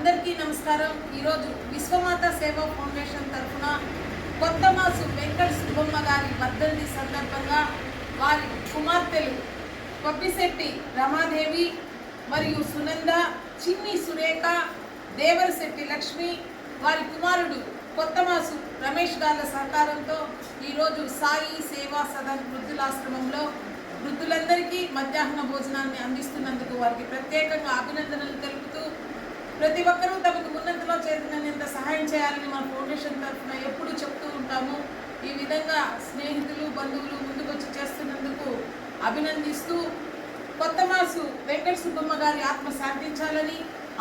అందరికీ నమస్కారం. ఈరోజు విశ్వమాత సేవా ఫౌండేషన్ తరఫున కొత్తమాసు వెంకట సుబ్బమ్మ గారి వర్ధంతి సందర్భంగా వారి కుమార్తెలు కొబ్బిశెట్టి రమాదేవి మరియు సునంద, చిన్ని సురేఖ, దేవరశెట్టి లక్ష్మి, వారి కుమారుడు కొత్తమాసు రమేష్ గారి సహకారంతో ఈరోజు సాయి సేవా సదన్ వృద్ధులాశ్రమంలో వృద్ధులందరికీ మధ్యాహ్న భోజనాన్ని అందిస్తున్నందుకు వారికి ప్రత్యేకంగా అభినందనలు తెలుపుతూ ప్రతి ఒక్కరూ తమకు ఉన్నంతలో చేరినంత సహాయం చేయాలని మన ఫౌండేషన్ తరఫున ఎప్పుడూ చెప్తూ ఉంటాము. ఈ విధంగా స్నేహితులు, బంధువులు ముందుకొచ్చి చేస్తున్నందుకు అభినందిస్తూ కొత్తమాసు వెంకట సుబ్బమ్మ గారి ఆత్మ శాంతించాలని,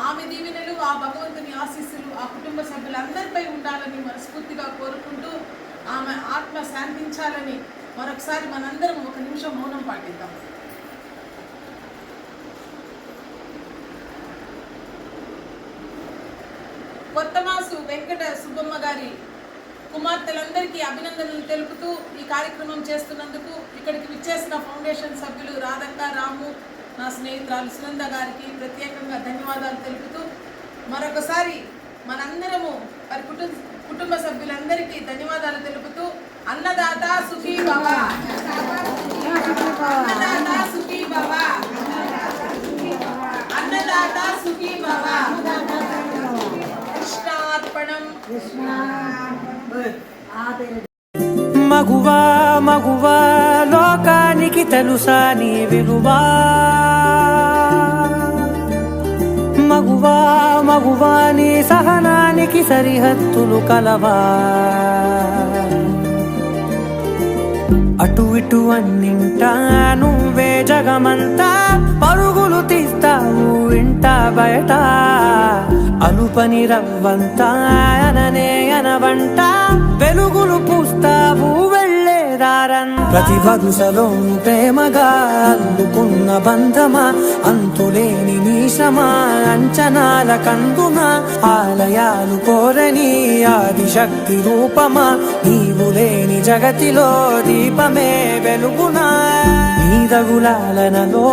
ఆమె దీవెనలు, ఆ భగవంతుని ఆశీస్సులు ఆ కుటుంబ సభ్యులందరిపై ఉండాలని మనస్ఫూర్తిగా కోరుకుంటూ ఆమె ఆత్మ శాంతించాలని మరొకసారి మనందరం ఒక నిమిషం మౌనం పాటిద్దాం. కొత్తమాసు వెంకట సుబ్బమ్మ గారి కుమార్తెలందరికీ అభినందనలు తెలుపుతూ ఈ కార్యక్రమం చేస్తున్నందుకు ఇక్కడికి విచ్చేసిన ఫౌండేషన్ సభ్యులు రాధక్క, రాము, నా స్నేహితురాలు సునంద గారికి ప్రత్యేకంగా ధన్యవాదాలు తెలుపుతూ మరొకసారి మనందరము వారి కుటుంబ సభ్యులందరికీ ధన్యవాదాలు తెలుపుతూ అన్నదాత సుఖీ భవ, అన్నదాత సుఖీ భవ, అన్నదాత సుఖీ భవ. కృష్ణార్పణం. మగువా మగువా లోకానికి తెలుసా నీ విలువా, మగువా మగువా నీ సహనానికి సరిహద్దులు కలవా, అటు ఇటు అన్నింటా నువ్వే జగమంతా పరుగులు తీస్తావు ఇంట బయట, అలుపని రవ్వంతా అననే అనవంట వెలుగులు పూస్తావు వెళ్ళేదారన్. ప్రతి వరుసలోను ప్రేమగా అల్లుకున్న బంధమా, అంతులేని నీశమా అంచనాల కందున, ఆలయాలు కోరని ఆదిశక్తి రూపమా, నీవు లేని జగతిలో దీపమే వెలుగునా. నీదగులాలనలో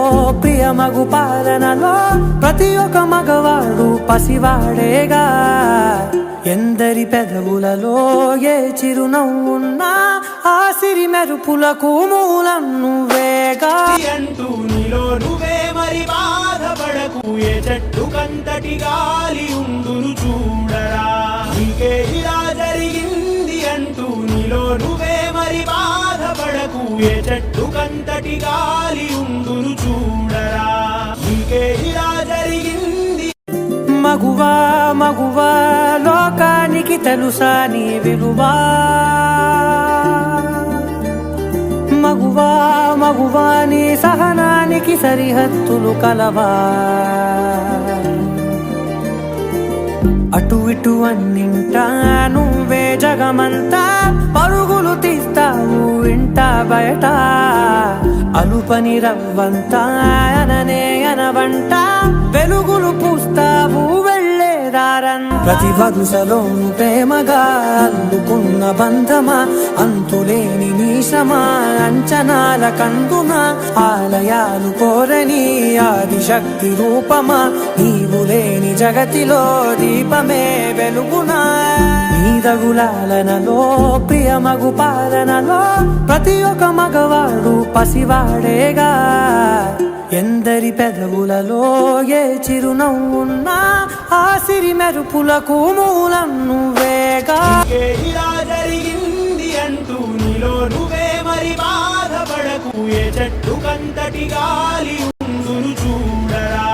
ప్రియమగు పాలనలో ప్రతి ఒక్క మగవాడు పసివాడేగా, ఎందరి పెదవులలో ఏ చిరునవ్వున్నా ఆ సిరి మెరుపులకు మూలం నువ్వేగా. అంటూ నీలో నువ్వే మరి బాధపడకు, ఏ చెట్టు కంతటి గాలి ఉందును చూడరా, నీకే ఇలా జరిగింది అంటూ నీలో నువ్వే మరి బాధపడకు, ఏ చెట్టు కంతటి గాలి ఉందును చూడరా, నీకే ఇలా జరిగింది. మగువా మగువా లోకానికి తెలుసా నీ విలువా, మగువా మగువా నీ సహనానికి సరిహద్దులు కలవా, అటు ఇటు అన్నింటా నువ్వే జగమంతా పరుగులు తీస్తావు ఇంట బయట, అలుపని రవ్వంతా అననే అనవంట వెలుగులు పూస్తావు వెళ్ళేదారన్. ప్రతి వరుసలోను ప్రేమగా అల్లుకున్న బంధమా, అంతులేని నీశమా అంచనాల కందున, ఆలయాలు కోరని ఆదిశక్తి రూపమా, నీవు లేని జగతిలో దీపమే వెలుగునా. నీదగులాలనలో ప్రియమగు పాలనలో ప్రతి ఒక్క మగవాడు పసివాడేగా, ఎందరి పెదవులలో ఏ చిరునవ్వున్నా ఆ సిరి మెరుపులకు మూలం నువ్వేగా. ఇలా జరిగింది అంటూ నీలో నువ్వే మరి బాధపడకు, ఏ చెట్టు కంతటి గాలి ఉందును చూడరా,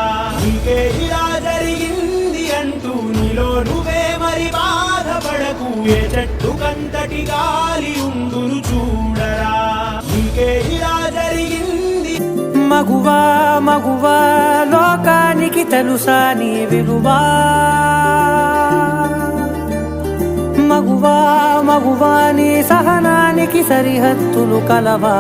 నీకే ఇలా జరిగింది అంటూ నీలో నువ్వే మరి బాధపడకు, ఏ చెట్టు కంతటి గాలి ఉందును చూడరా, నీకే ఇలా జరిగింది. మగువా మగువా లోకానికి తెలుసా నీ విలువా, మగువా మగువా నీ సహనానికి సరిహద్దులు కలవా.